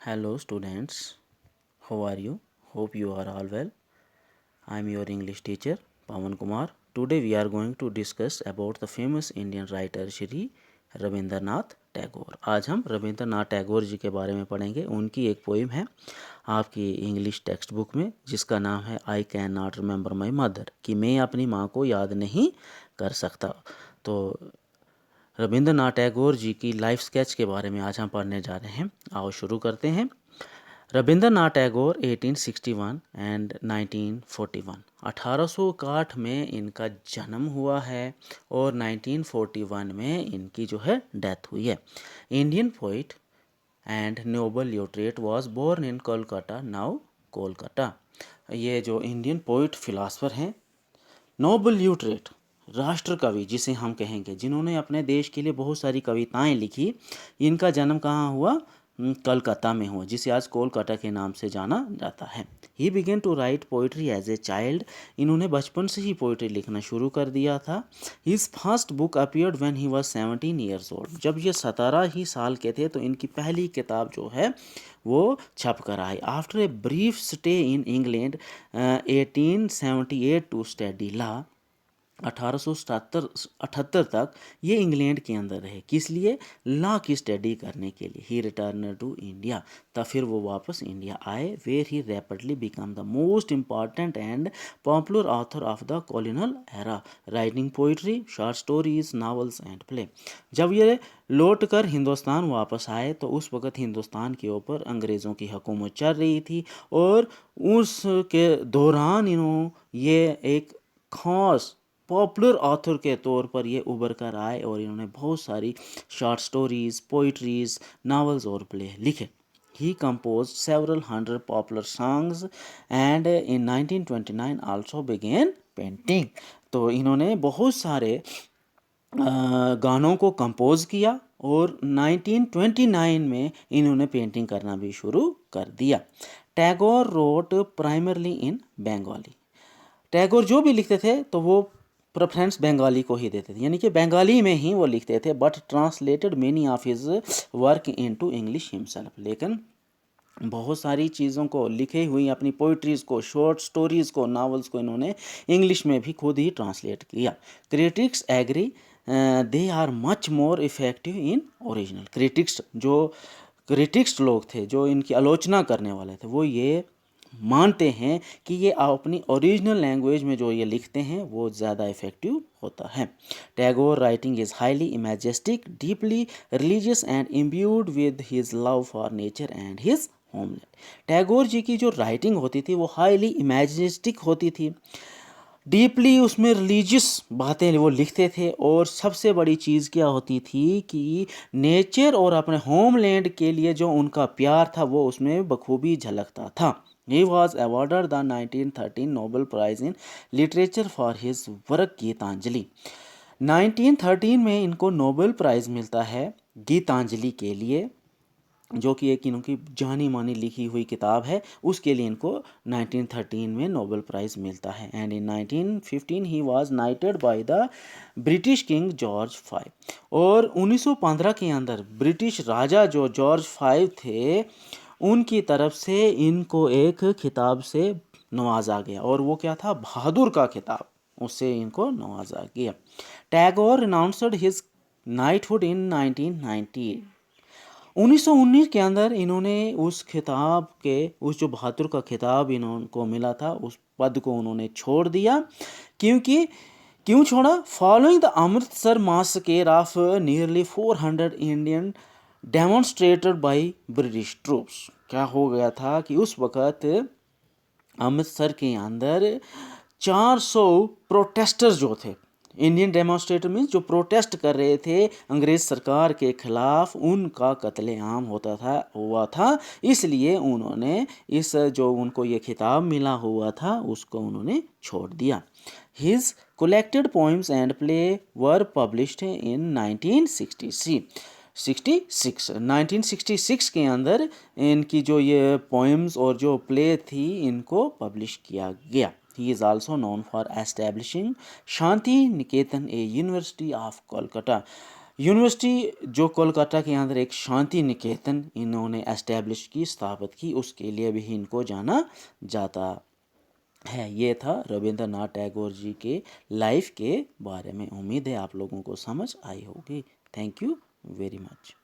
Hello students, how are you? Hope you are all well. I am your English teacher Pawan Kumar. Today we are going to discuss about the famous Indian writer Shri Rabindranath Tagore. आज हम रविंद्रनाथ टैगोर जी के बारे में पढ़ेंगे। उनकी एक poem है आपकी इंग्लिश टेक्स्ट बुक में जिसका नाम है I can not remember my mother, कि मैं अपनी माँ को याद नहीं कर सकता। तो रविंद्रनाथ टैगोर जी की लाइफ स्केच के बारे में आज हम पढ़ने जा रहे हैं। आओ शुरू करते हैं। रविंद्रनाथ टैगोर 1861 एंड 1941, 1861 में इनका जन्म हुआ है और 1941 में इनकी जो है डेथ हुई है। Indian poet and Nobel laureate was born in Kolkata, now Kolkata. ये जो इंडियन पोइट फिलासफर हैं, नोबल लिटरेट राष्ट्र कवि जिसे हम कहेंगे, जिन्होंने अपने देश के लिए बहुत सारी कविताएं लिखी, इनका जन्म कहाँ हुआ? कलकत्ता में हुआ, जिसे आज कोलकाता के नाम से जाना जाता है। He began to write poetry as a child. इन्होंने बचपन से ही पोइट्री लिखना शुरू कर दिया था। His first book appeared when he was 17 years old. जब ये 17 ही साल के थे तो इनकी पहली किताब जो है वो छप कर आई। After a brief stay in England 1878 to study law, 1878 तक ये इंग्लैंड के अंदर रहे। किस लिए? लॉ की स्टडी करने के लिए। ही रिटर्न टू इंडिया, तब फिर वो वापस इंडिया आए, where he rapidly become the most important and popular author of the colonial era, writing poetry, short stories, novels and play. जब ये लौट कर हिंदुस्तान वापस आए तो उस वक़्त हिंदुस्तान के ऊपर अंग्रेज़ों की हुकूमत चल रही थी और उसके दौरान ये एक खास पॉपुलर ऑथर के तौर पर ये उभर कर आए और इन्होंने बहुत सारी शॉर्ट स्टोरीज़, पोइट्रीज़, नावल्स और प्ले लिखे। He compose several hundred popular songs and in 1929 also began painting. तो इन्होंने बहुत सारे गानों को कंपोज किया और 1929 में इन्होंने पेंटिंग करना भी शुरू कर दिया। Tagore wrote primarily in Bengali. Tagore जो भी लिखते थे तो वो प्रेफरेंस बंगाली को ही देते थे, यानी कि बंगाली में ही वो लिखते थे। But translated many of his work into English himself. लेकिन बहुत सारी चीज़ों को लिखे हुई अपनी पोइट्रीज़ को, शॉर्ट स्टोरीज़ को, नावल्स को इन्होंने इंग्लिश में भी खुद ही ट्रांसलेट किया। Critics agree they are much more effective in original. Critics लोग थे जो इनकी आलोचना करने वाले थे, वो ये मानते हैं कि ये अपनी ओरिजिनल लैंग्वेज में जो ये लिखते हैं वो ज़्यादा इफेक्टिव होता है। Tagore writing is highly imagistic, deeply religious and imbued with his love for nature and his homeland. Tagore ji की जो राइटिंग होती थी वो हाईली इमेजेस्टिक होती थी, डीपली उसमें रिलीजियस बातें वो लिखते थे, और सबसे बड़ी चीज़ क्या होती थी कि नेचर और अपने होमलैंड के लिए जो उनका प्यार था वो उसमें बखूबी झलकता था। He was awarded the 1913 Nobel Prize in Literature for his work Geetanjali. 1913 में इनको नोबेल प्राइज़ मिलता है गीतांजलि के लिए, जो कि एक इनकी जानी मानी लिखी हुई किताब है, उसके लिए इनको 1913 में नोबेल प्राइज़ मिलता है। And in 1915 he was नाइटेड by the British king George five. और 1915 के अंदर ब्रिटिश राजा जो जॉर्ज फाइव थे उनकी तरफ से इनको एक खिताब से नवाजा गया, और वो क्या था? बहादुर का खिताब, उससे इनको नवाजा गया। टैगोर अनाउंसड हिज नाइटहुड इन 1990। 1919 के अंदर इन्होंने उस खिताब के, उस जो बहादुर का खिताब इनको मिला था, उस पद को उन्होंने छोड़ दिया। क्यों छोड़ा? Following the Amritsar massacre of nearly 400 Indian demonstrated by British troops. क्या हो गया था कि उस वक़्त अमृतसर के अंदर 400 प्रोटेस्टर्स जो थे, इंडियन डेमोन्स्ट्रेटर मीन्स जो प्रोटेस्ट कर रहे थे अंग्रेज़ सरकार के खिलाफ, उनका कत्लेआम हुआ था। इसलिए उन्होंने इस जो उनको ये खिताब मिला हुआ था उसको उन्होंने छोड़ दिया। His collected poems and play were published in 1966 के अंदर इनकी जो ये पोएम्स और जो प्ले थी इनको पब्लिश किया गया। He is also known for establishing Shanti Niketan, a university of Kolkata। University जो कोलकाता के अंदर एक शांति निकेतन इन्होंने एस्टेब्लिश की, स्थापित की, उसके लिए भी इनको जाना जाता है। ये था रविंद्रनाथ टैगोर जी के लाइफ के बारे में। उम्मीद है आप लोगों को समझ आई होगी। Thank you very much.